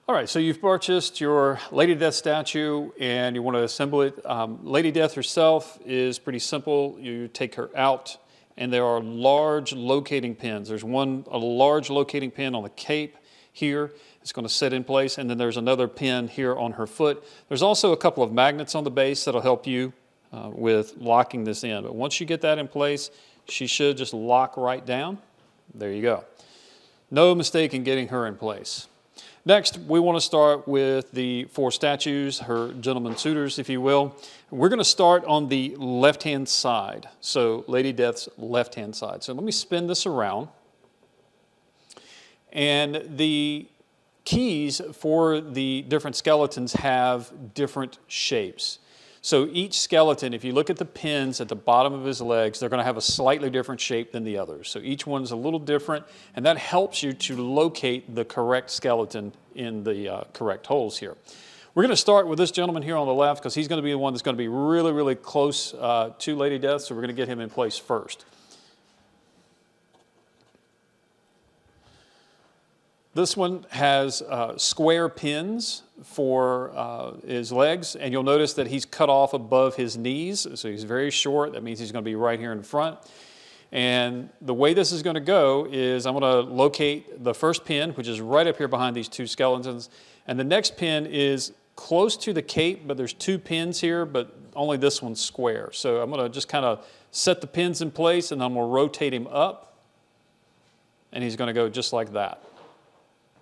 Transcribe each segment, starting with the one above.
All right, so you've purchased your Lady Death statue and you want to assemble it. Lady Death herself is pretty simple. You take her out and there are large locating pins. There's a large locating pin on the cape here. It's going to sit in place, and then there's another pin here on her foot. There's also a couple of magnets on the base that'll help you with locking this in. But once you get that in place, she should just lock right down. There you go. No mistake in getting her in place. Next, we want to start with the 4 statues, her gentlemen suitors, if you will. We're going to start on the left-hand side, so Lady Death's left-hand side. So let me spin this around. And the keys for the different skeletons have different shapes. So each skeleton, if you look at the pins at the bottom of his legs, they're going to have a slightly different shape than the others. So each one's a little different, and that helps you to locate the correct skeleton in the correct holes here. We're going to start with this gentleman here on the left because he's going to be the one that's going to be really, really close to Lady Death, so we're going to get him in place first. This one has square pins for his legs, and you'll notice that he's cut off above his knees, so he's very short. That means he's going to be right here in front. And the way this is going to go is I'm going to locate the first pin, which is right up here behind these 2 skeletons, and the next pin is close to the cape, but there's 2 pins here, but only this one's square. So I'm going to just kind of set the pins in place, and I'm going to rotate him up, and he's going to go just like that.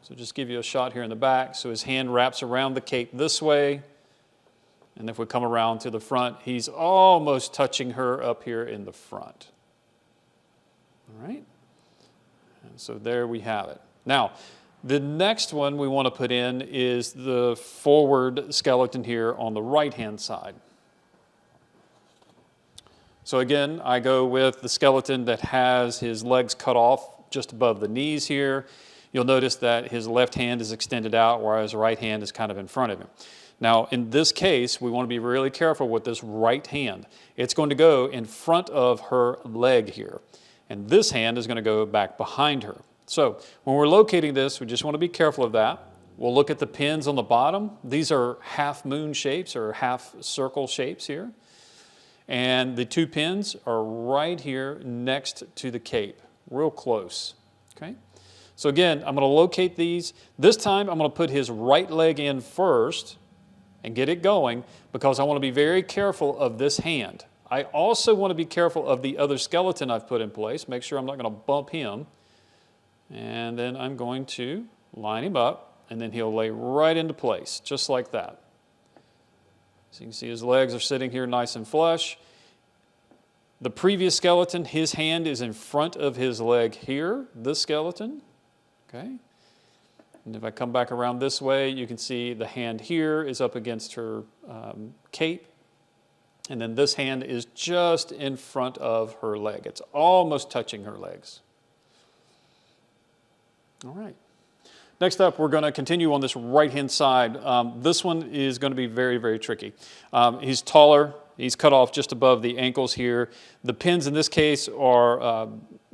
So just give you a shot here in the back. So his hand wraps around the cape this way. And if we come around to the front, he's almost touching her up here in the front. All right? And so there we have it. Now, the next one we want to put in is the forward skeleton here on the right-hand side. So again, I go with the skeleton that has his legs cut off just above the knees here. You'll notice that his left hand is extended out, whereas his right hand is kind of in front of him. Now, in this case, we want to be really careful with this right hand. It's going to go in front of her leg here, and this hand is going to go back behind her. So when we're locating this, we just want to be careful of that. We'll look at the pins on the bottom. These are half moon shapes or half circle shapes here. And the 2 pins are right here next to the cape, real close, okay? So again, I'm going to locate these. This time I'm going to put his right leg in first and get it going because I want to be very careful of this hand. I also want to be careful of the other skeleton I've put in place. Make sure I'm not going to bump him. And then I'm going to line him up, and then he'll lay right into place, just like that. So you can see his legs are sitting here nice and flush. The previous skeleton, his hand is in front of his leg here, this skeleton. Okay. And if I come back around this way, you can see the hand here is up against her cape. And then this hand is just in front of her leg. It's almost touching her legs. All right. Next up, we're going to continue on this right-hand side. This one is going to be very, very tricky. He's taller. He's cut off just above the ankles here. The pins in this case are,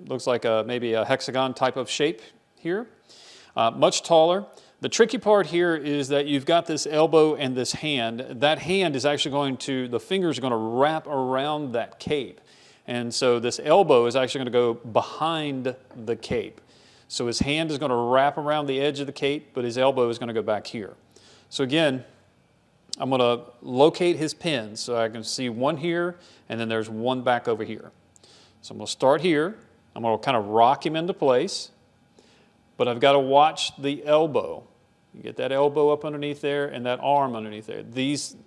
looks like maybe a hexagon type of shape here. Much taller. The tricky part here is that you've got this elbow and this hand. That hand is actually going to, the fingers are going to wrap around that cape. And so this elbow is actually going to go behind the cape. So his hand is going to wrap around the edge of the cape, but his elbow is going to go back here. So again, I'm going to locate his pins so I can see one here, and then there's one back over here. So I'm going to start here. I'm going to kind of rock him into place, but I've got to watch the elbow. You get that elbow up underneath there and that arm underneath there. These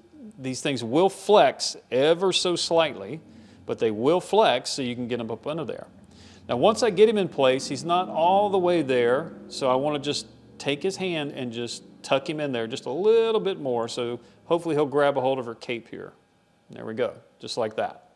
things will flex ever so slightly, but they will flex so you can get them up under there. Now once I get him in place, he's not all the way there, so I want to just take his hand and just tuck him in there just a little bit more, so hopefully he'll grab a hold of her cape here. There we go, just like that.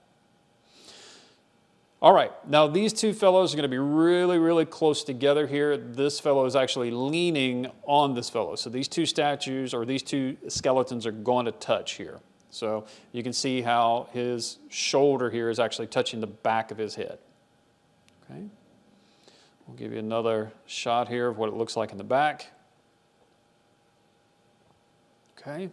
All right, now these two fellows are going to be really, really close together here. This fellow is actually leaning on this fellow. So these two statues, or these two skeletons, are going to touch here. So you can see how his shoulder here is actually touching the back of his head. Okay. We'll give you another shot here of what it looks like in the back. Okay.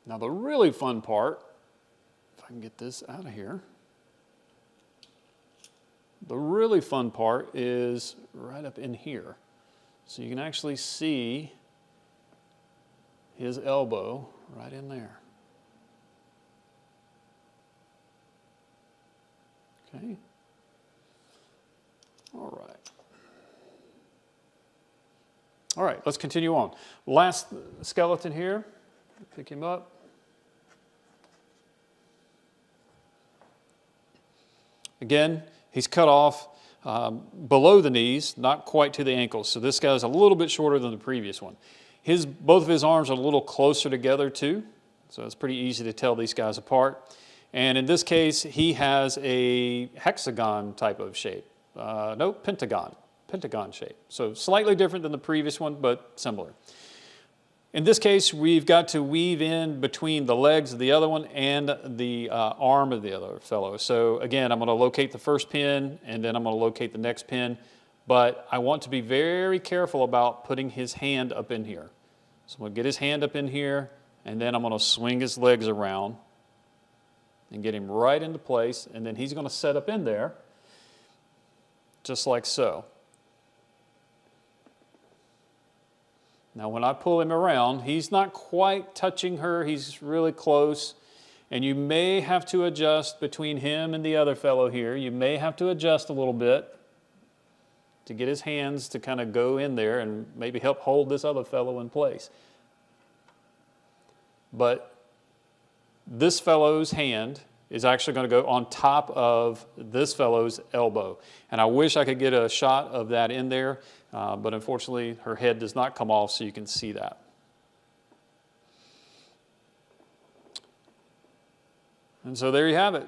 Now the really fun part, if I can get this out of here, the really fun part is right up in here. So you can actually see his elbow right in there. Okay. All right. All right, let's continue on. Last skeleton here. Pick him up. Again, he's cut off below the knees, not quite to the ankles. So this guy's a little bit shorter than the previous one. Both of his arms are a little closer together too, so it's pretty easy to tell these guys apart. And in this case, he has a hexagon type of shape. No, pentagon shape. So slightly different than the previous one, but similar. In this case, we've got to weave in between the legs of the other one and the arm of the other fellow. So again, I'm going to locate the first pin, and then I'm going to locate the next pin. But I want to be very careful about putting his hand up in here. So I'm going to get his hand up in here, and then I'm going to swing his legs around and get him right into place, and then he's going to set up in there, just like so. Now when I pull him around, he's not quite touching her, he's really close, and you may have to adjust between him and the other fellow here. You may have to adjust a little bit to get his hands to kind of go in there and maybe help hold this other fellow in place. But this fellow's hand is actually going to go on top of this fellow's elbow. And I wish I could get a shot of that in there, but unfortunately her head does not come off so you can see that. And so there you have it.